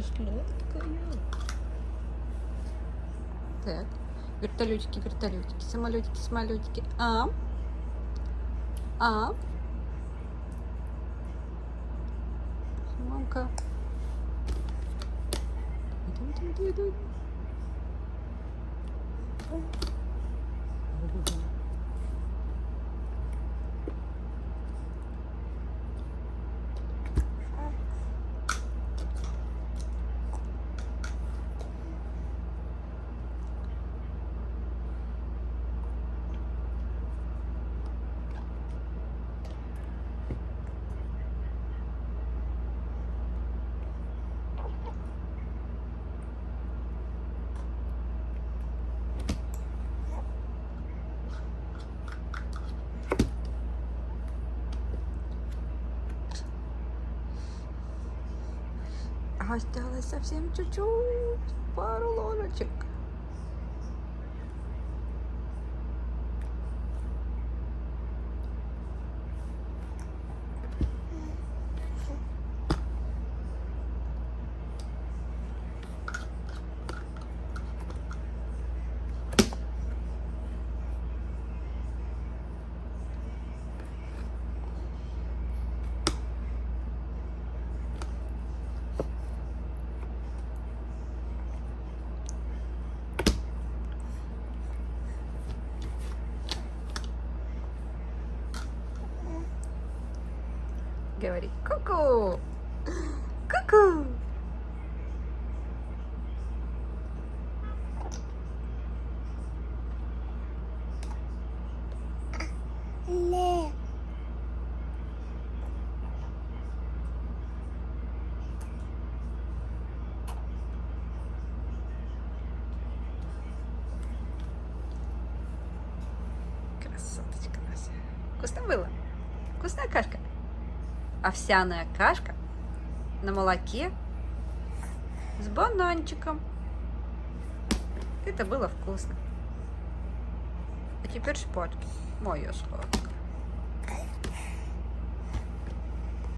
сладкая. Так, вертолетики, вертолетики, самолетики, самолетики. Мамка. Иду. Осталось совсем чуть-чуть, пару ложечек. Говори ку-ку, ку-ку. Красоточка наша. Вкусно было? Вкусная кашка? Овсяная кашка на молоке с бананчиком. Это было вкусно. А теперь спать, моя сладкая.